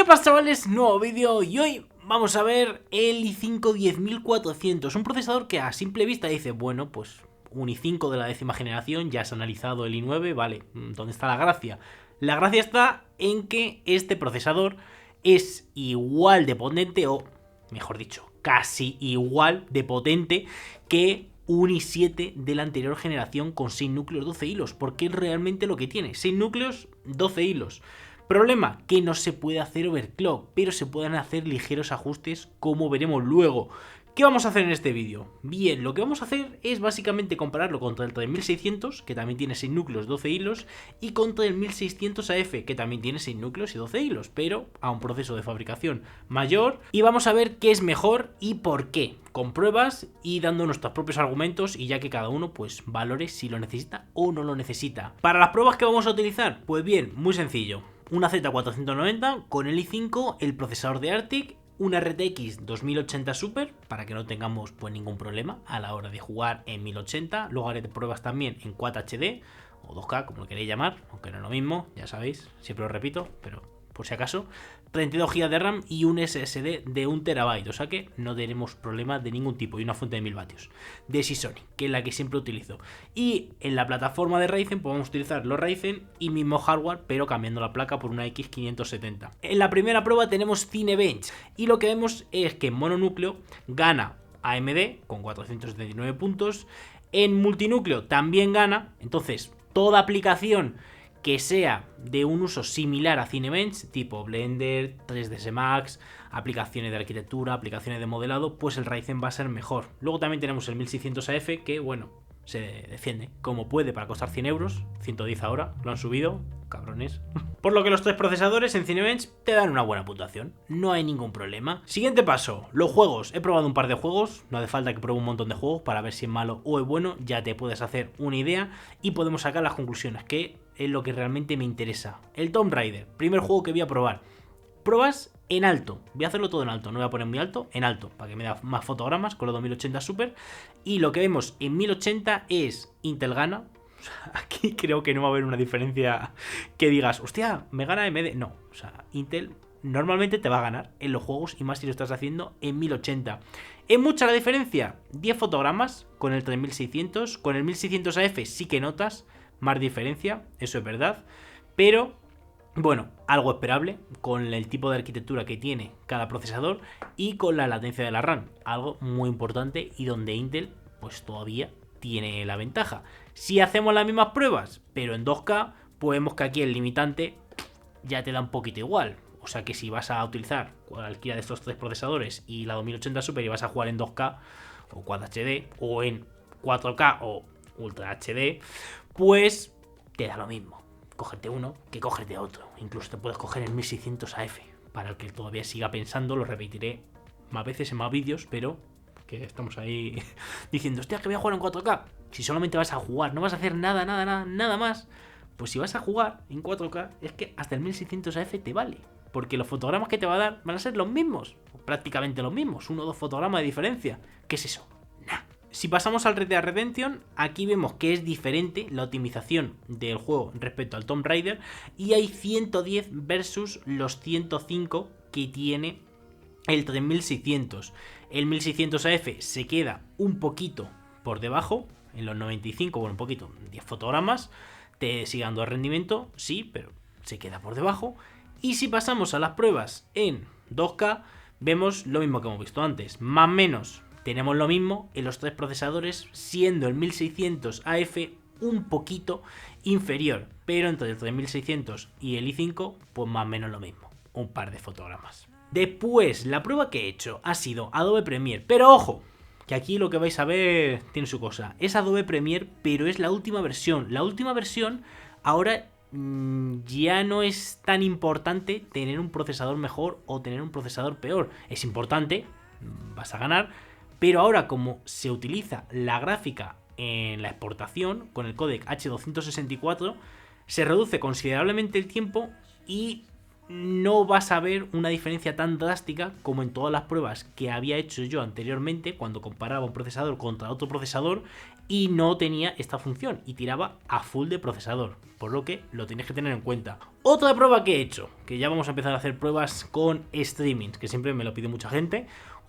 ¿Qué pasa, chavales? Nuevo vídeo y hoy vamos a ver el i5 10400, un procesador que a simple vista dice, bueno, pues un i5 de la 10ª generación, ya has analizado el i9, vale, ¿dónde está la gracia? La gracia está en que este procesador es igual de potente, o mejor dicho, casi igual de potente que un i7 de la anterior generación con 6 núcleos, 12 hilos, porque es realmente lo que tiene, 6 núcleos, 12 hilos. Problema, que no se puede hacer overclock, pero se pueden hacer ligeros ajustes como veremos luego. ¿Qué vamos a hacer en este vídeo? Bien, lo que vamos a hacer es básicamente compararlo contra el 3600, que también tiene 6 núcleos, 12 hilos, y contra el 1600 AF, que también tiene 6 núcleos y 12 hilos, pero a un proceso de fabricación mayor. Y vamos a ver qué es mejor y por qué, con pruebas y dando nuestros propios argumentos, y ya que cada uno pues valore si lo necesita o no lo necesita. Para las pruebas que vamos a utilizar, pues bien, muy sencillo. Una Z490 con el i5, el procesador de Arctic, una RTX 2080 Super para que no tengamos pues ningún problema a la hora de jugar en 1080. Luego haré pruebas también en Quad HD o 2K, como lo queréis llamar, aunque no es lo mismo, ya sabéis, siempre lo repito, pero por si acaso. 32 GB de RAM y un SSD de 1 TB, o sea que no tenemos problema de ningún tipo, y una fuente de 1000 vatios de Seasonic, que es la que siempre utilizo. Y en la plataforma de Ryzen podemos utilizar los Ryzen y mismo hardware, pero cambiando la placa por una X570. En la primera prueba tenemos Cinebench y lo que vemos es que en mononúcleo gana AMD con 479 puntos, en multinúcleo también gana, entonces toda aplicación que sea de un uso similar a Cinebench, tipo Blender, 3ds Max, aplicaciones de arquitectura, aplicaciones de modelado, pues el Ryzen va a ser mejor. Luego también tenemos el 1600 AF, que bueno, se defiende como puede para costar 100 euros, 110 ahora, lo han subido, cabrones. Por lo que los tres procesadores en Cinebench te dan una buena puntuación, no hay ningún problema. Siguiente paso, los juegos. He probado un par de juegos, no hace falta que pruebe un montón de juegos para ver si es malo o es bueno, ya te puedes hacer una idea y podemos sacar las conclusiones, que es lo que realmente me interesa. El Tomb Raider, primer juego que voy a probar. Pruebas en alto, voy a hacerlo todo en alto, no voy a poner muy alto, en alto, para que me da más fotogramas con los 2080 Super. Y lo que vemos en 1080 es Intel gana. Aquí creo que no va a haber una diferencia que digas, hostia, me gana AMD. No, o sea, Intel normalmente te va a ganar en los juegos, y más si lo estás haciendo en 1080. ¿Es mucha la diferencia? 10 fotogramas con el 3600, con el 1600 AF sí que notas más diferencia, eso es verdad, pero bueno, algo esperable con el tipo de arquitectura que tiene cada procesador y con la latencia de la RAM, algo muy importante y donde Intel pues todavía tiene la ventaja. Si hacemos las mismas pruebas pero en 2K, pues vemos que aquí el limitante ya te da un poquito igual. O sea que si vas a utilizar cualquiera de estos tres procesadores y la 2080 Super y vas a jugar en 2K o Quad HD o en 4K o Ultra HD, pues te da lo mismo cógete uno que cógete otro. Incluso te puedes coger el 1600 AF. Para el que todavía siga pensando, lo repetiré más veces en más vídeos, pero que estamos ahí diciendo, hostia, que voy a jugar en 4K. Si solamente vas a jugar, no vas a hacer nada más, pues si vas a jugar en 4K, es que hasta el 1600 AF te vale. Porque los fotogramas que te va a dar van a ser los mismos, prácticamente los mismos, 1 o 2 fotogramas de diferencia. ¿Qué es eso? Si pasamos al Red Dead Redemption, aquí vemos que es diferente la optimización del juego respecto al Tomb Raider, y hay 110 versus los 105 que tiene el 3600. El 1600 AF se queda un poquito por debajo, en los 95, bueno, un poquito, 10 fotogramas, te sigue dando el rendimiento, sí, pero se queda por debajo. Y si pasamos a las pruebas en 2K, vemos lo mismo que hemos visto antes, más o menos. Tenemos lo mismo en los tres procesadores, siendo el 1600 AF un poquito inferior, pero entre el 3600 y el i5, pues más o menos lo mismo, un par de fotogramas. Después, la prueba que he hecho ha sido Adobe Premiere, pero ojo, que aquí lo que vais a ver tiene su cosa. Es Adobe Premiere, pero es la última versión. La última versión ahora ya no es tan importante tener un procesador mejor o tener un procesador peor. Es importante, vas a ganar. Pero ahora, como se utiliza la gráfica en la exportación con el códec H264, se reduce considerablemente el tiempo y no vas a ver una diferencia tan drástica como en todas las pruebas que había hecho yo anteriormente cuando comparaba un procesador contra otro procesador y no tenía esta función y tiraba a full de procesador, por lo que lo tienes que tener en cuenta. Otra prueba que he hecho, que ya vamos a empezar a hacer pruebas con streaming, que siempre me lo pide mucha gente,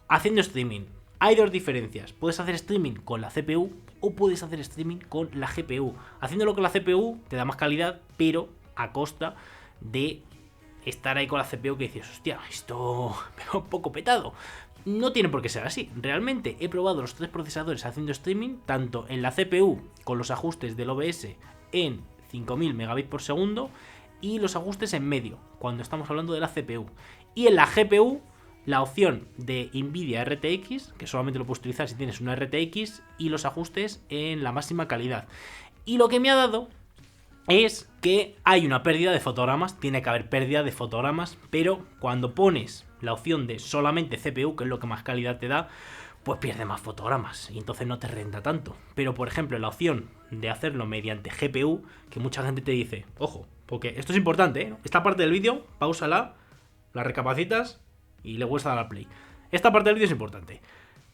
haciendo streaming. Hay dos diferencias, puedes hacer streaming con la CPU o puedes hacer streaming con la GPU. Haciéndolo con la CPU te da más calidad, pero a costa de estar ahí con la CPU que dices, hostia, esto me va un poco petado. No tiene por qué ser así. Realmente he probado los tres procesadores haciendo streaming, tanto en la CPU con los ajustes del OBS en 5000 megabits por segundo y los ajustes en medio, cuando estamos hablando de la CPU. Y en la GPU, la opción de Nvidia RTX, que solamente lo puedes utilizar si tienes una RTX, y los ajustes en la máxima calidad. Y lo que me ha dado es que hay una pérdida de fotogramas, tiene que haber pérdida de fotogramas, pero cuando pones la opción de solamente CPU, que es lo que más calidad te da, pues pierde más fotogramas y entonces no te renta tanto. Pero por ejemplo, la opción de hacerlo mediante GPU, que mucha gente te dice, ojo, porque esto es importante, ¿eh? Esta parte del vídeo, páusala, la recapacitas y le vuelves a dar al play. Esta parte del vídeo es importante.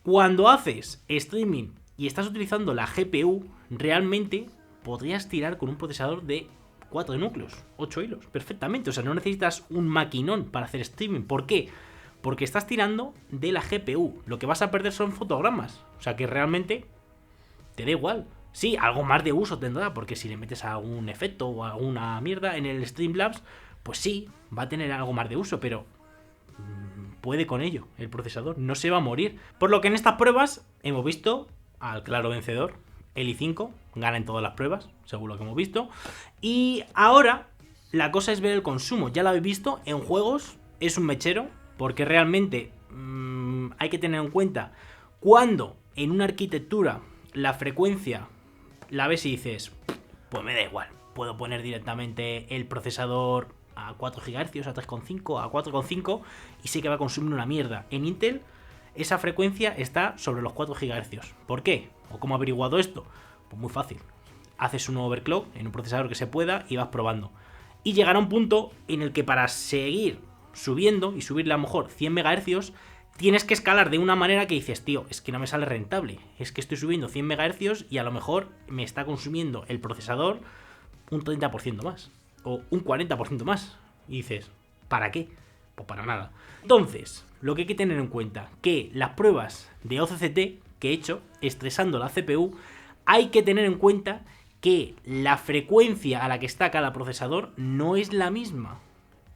Cuando haces streaming y estás utilizando la GPU, realmente podrías tirar con un procesador de 4 núcleos, 8 hilos, perfectamente. O sea, no necesitas un maquinón para hacer streaming. ¿Por qué? Porque estás tirando de la GPU. Lo que vas a perder son fotogramas. O sea, que realmente te da igual. Sí, algo más de uso tendrá, porque si le metes algún efecto o alguna mierda en el Streamlabs, pues sí, va a tener algo más de uso, pero puede con ello el procesador, no se va a morir. Por lo que en estas pruebas hemos visto al claro vencedor. El i5 gana en todas las pruebas, según lo que hemos visto. Y ahora la cosa es ver el consumo. Ya lo habéis visto, en juegos es un mechero, porque realmente hay que tener en cuenta cuando en una arquitectura la frecuencia la ves y dices, pues me da igual, puedo poner directamente el procesador a 4 GHz, a 3,5, a 4,5 y sé que va a consumir una mierda. En Intel esa frecuencia está sobre los 4 GHz. ¿Por qué? ¿O cómo he averiguado esto? Pues muy fácil. Haces un overclock en un procesador que se pueda y vas probando. Y llegará un punto en el que para seguir subiendo y subirle a lo mejor 100 MHz, tienes que escalar de una manera que dices, tío, es que no me sale rentable. Es que estoy subiendo 100 MHz y a lo mejor me está consumiendo el procesador un 30% más. O un 40% más. Y dices, ¿para qué? Pues para nada. Entonces, lo que hay que tener en cuenta, que las pruebas de OCCT que he hecho, estresando la CPU, hay que tener en cuenta que la frecuencia a la que está cada procesador no es la misma.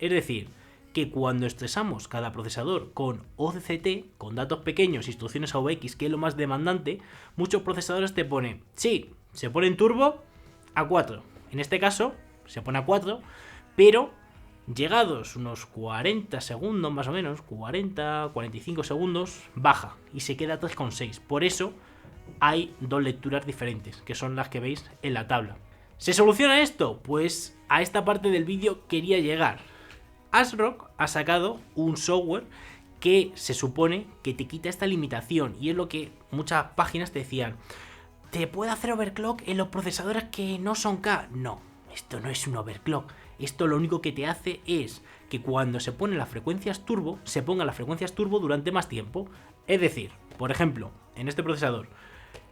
Es decir, que cuando estresamos cada procesador con OCCT, con datos pequeños, instrucciones AVX, que es lo más demandante, muchos procesadores te ponen, sí, se pone en turbo a 4. En este caso, se pone a 4, pero llegados unos 40 segundos más o menos, 40, 45 segundos, baja y se queda a 3,6. Por eso hay dos lecturas diferentes, que son las que veis en la tabla. ¿Se soluciona esto? Pues a esta parte del vídeo quería llegar. ASRock ha sacado un software que se supone que te quita esta limitación y es lo que muchas páginas te decían. ¿Te puede hacer overclock en los procesadores que no son K? No, esto no es un overclock. Esto lo único que te hace es que cuando se ponen las frecuencias turbo, se pongan las frecuencias turbo durante más tiempo. Es decir, por ejemplo, en este procesador,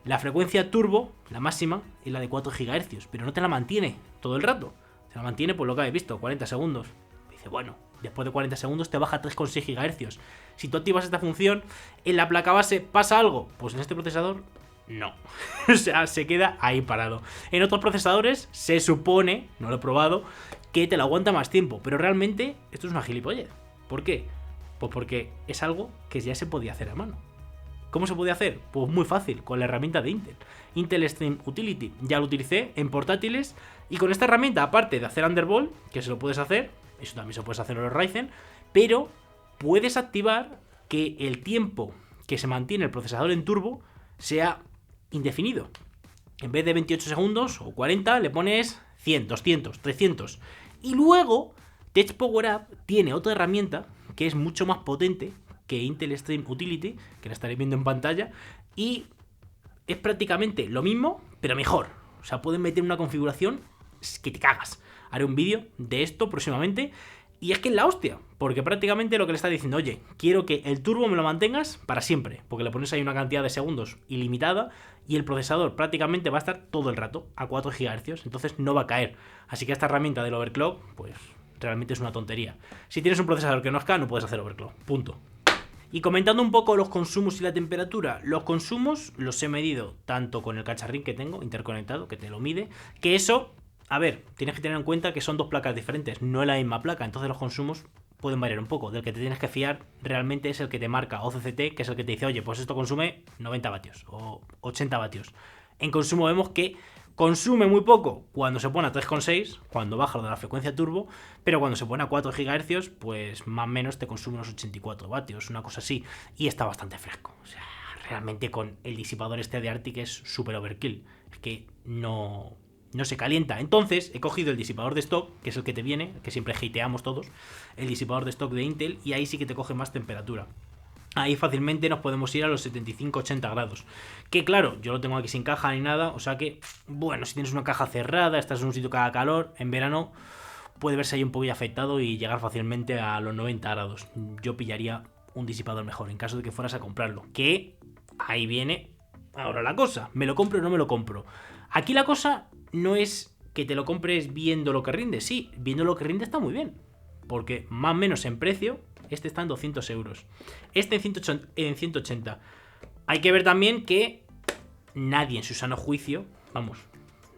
la frecuencia turbo, la máxima, es la de 4 GHz, pero no te la mantiene todo el rato. Te la mantiene por lo que habéis visto, 40 segundos. Dice, bueno, después de 40 segundos te baja a 3,6 GHz. Si tú activas esta función, en la placa base pasa algo. Pues en este procesador, no. O sea, se queda ahí parado. En otros procesadores se supone, no lo he probado, que te lo aguanta más tiempo. Pero realmente esto es una gilipollez. ¿Por qué? Pues porque es algo que ya se podía hacer a mano. ¿Cómo se podía hacer? Pues muy fácil, con la herramienta de Intel. Intel Stream Utility. Ya lo utilicé en portátiles. Y con esta herramienta, aparte de hacer Undervolt, que se lo puedes hacer, eso también se puede hacer en los Ryzen, pero puedes activar que el tiempo que se mantiene el procesador en turbo sea indefinido. En vez de 28 segundos o 40, le pones 100, 200, 300. Y luego, Tech Power Up tiene otra herramienta que es mucho más potente que Intel Stream Utility, que la estaréis viendo en pantalla, y es prácticamente lo mismo, pero mejor. O sea, pueden meter una configuración que te cagas. Haré un vídeo de esto próximamente Y es que es la hostia, porque prácticamente lo que le está diciendo, oye, quiero que el turbo me lo mantengas para siempre, porque le pones ahí una cantidad de segundos ilimitada y el procesador prácticamente va a estar todo el rato a 4 GHz, entonces no va a caer. Así que esta herramienta del overclock, pues realmente es una tontería. Si tienes un procesador que no es K, no puedes hacer overclock, punto. Y comentando un poco los consumos y la temperatura, los consumos los he medido tanto con el cacharrín que tengo interconectado, que te lo mide, que eso... A ver, tienes que tener en cuenta que son dos placas diferentes, no es la misma placa, entonces los consumos pueden variar un poco. Del que te tienes que fiar realmente es el que te marca OCCT, que es el que te dice, oye, pues esto consume 90 vatios o 80 vatios. En consumo vemos que consume muy poco cuando se pone a 3,6, cuando baja lo de la frecuencia turbo, pero cuando se pone a 4 GHz, pues más o menos te consume unos 84 vatios, una cosa así, y está bastante fresco. O sea, realmente con el disipador este de Arctic es súper overkill, es que no se calienta. Entonces he cogido el disipador de stock, que es el que te viene, que siempre hateamos todos, el disipador de stock de Intel, y ahí sí que te coge más temperatura. Ahí fácilmente nos podemos ir a los 75-80 grados. Que claro, yo lo tengo aquí sin caja ni nada, o sea que, bueno, si tienes una caja cerrada, estás en un sitio que haga calor, en verano puede verse ahí un poco afectado y llegar fácilmente a los 90 grados. Yo pillaría un disipador mejor en caso de que fueras a comprarlo. Que ahí viene ahora la cosa, ¿me lo compro o no me lo compro? Aquí la cosa no es que te lo compres viendo lo que rinde. Sí, viendo lo que rinde está muy bien, porque más o menos en precio, este está en 200 euros, este en 180. Hay que ver también que nadie en su sano juicio, vamos,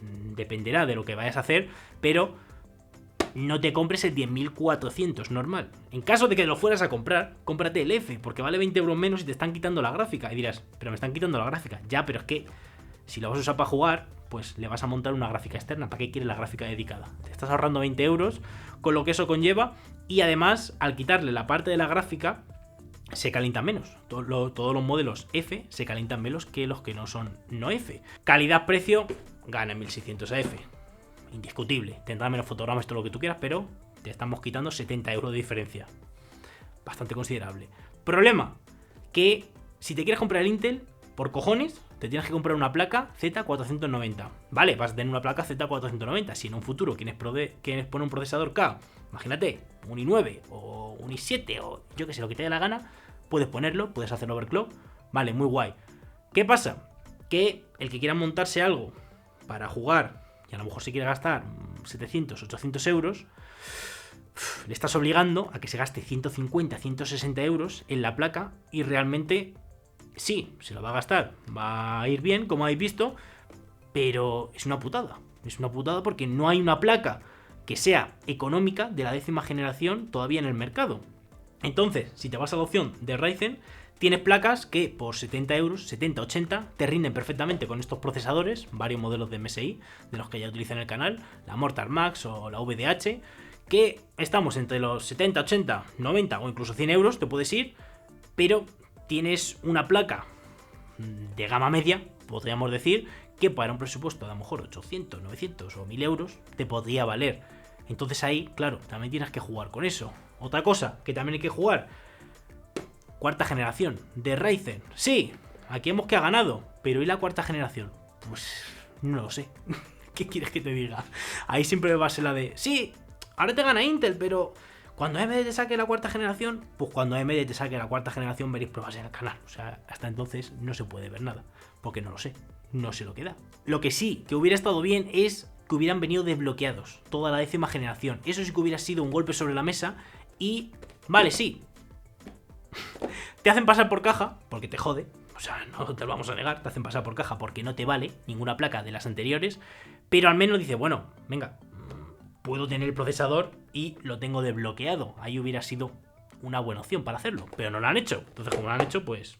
dependerá de lo que vayas a hacer, pero no te compres el 10.400 normal. En caso de que lo fueras a comprar, cómprate el F, porque vale 20 euros menos y te están quitando la gráfica. Y dirás, pero me están quitando la gráfica. Ya, pero es que si lo vas a usar para jugar, pues le vas a montar una gráfica externa. ¿Para qué quieres la gráfica dedicada? Te estás ahorrando 20 euros con lo que eso conlleva, y además, al quitarle la parte de la gráfica, se calienta menos. Todos los modelos F se calientan menos que los que no son no F. Calidad-precio, gana 1600 a F. Indiscutible. Tendrá menos fotogramas, todo lo que tú quieras, pero te estamos quitando 70 euros de diferencia. Bastante considerable. Problema, que si te quieres comprar el Intel, por cojones, te tienes que comprar una placa Z490. Vale, vas a tener una placa Z490. Si en un futuro quieres poner un procesador K, imagínate, un i9 o un i7 o yo que sé, lo que te dé la gana, puedes ponerlo, puedes hacer overclock. Vale, muy guay. ¿Qué pasa? Que el que quiera montarse algo para jugar y a lo mejor se quiere gastar 700, 800 euros, le estás obligando a que se gaste 150, 160 euros en la placa y realmente... Sí, se lo va a gastar, va a ir bien, como habéis visto, pero es una putada. Es una putada porque no hay una placa que sea económica de la 10ª generación todavía en el mercado. Entonces, si te vas a la opción de Ryzen, tienes placas que por 70 euros, 70, 80, te rinden perfectamente con estos procesadores, varios modelos de MSI, de los que ya utilizan el canal, la Mortar Max o la VDH, que estamos entre los 70, 80, 90 o incluso 100 euros, te puedes ir, pero... tienes una placa de gama media, podríamos decir, que para un presupuesto de a lo mejor 800, 900 o 1000 euros te podría valer. Entonces ahí, claro, también tienes que jugar con eso. Otra cosa que también hay que jugar, 4ª generación de Ryzen. Sí, aquí hemos que ha ganado, pero ¿y la 4ª generación? Pues no lo sé. ¿Qué quieres que te diga? Ahí siempre va a ser la de, sí, ahora te gana Intel, pero... cuando AMD te saque la 4ª generación, pues cuando AMD te saque la 4ª generación veréis pruebas en el canal. O sea, hasta entonces no se puede ver nada, porque no lo sé, no sé lo que da. Lo que sí que hubiera estado bien es que hubieran venido desbloqueados toda la 10ª generación. Eso sí que hubiera sido un golpe sobre la mesa y... vale, sí. Te hacen pasar por caja, porque te jode. O sea, no te lo vamos a negar, te hacen pasar por caja porque no te vale ninguna placa de las anteriores. Pero al menos dice, bueno, venga... puedo tener el procesador y lo tengo desbloqueado. Ahí hubiera sido una buena opción para hacerlo, pero no lo han hecho. Entonces, como lo han hecho, pues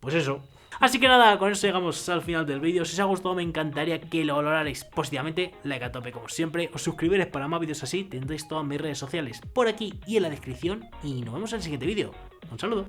eso. Así que nada, con eso llegamos al final del vídeo. Si os ha gustado, me encantaría que lo valorarais positivamente. Like a tope como siempre. Os suscribiréis para más vídeos así. Tendréis todas mis redes sociales por aquí y en la descripción. Y nos vemos en el siguiente vídeo. Un saludo.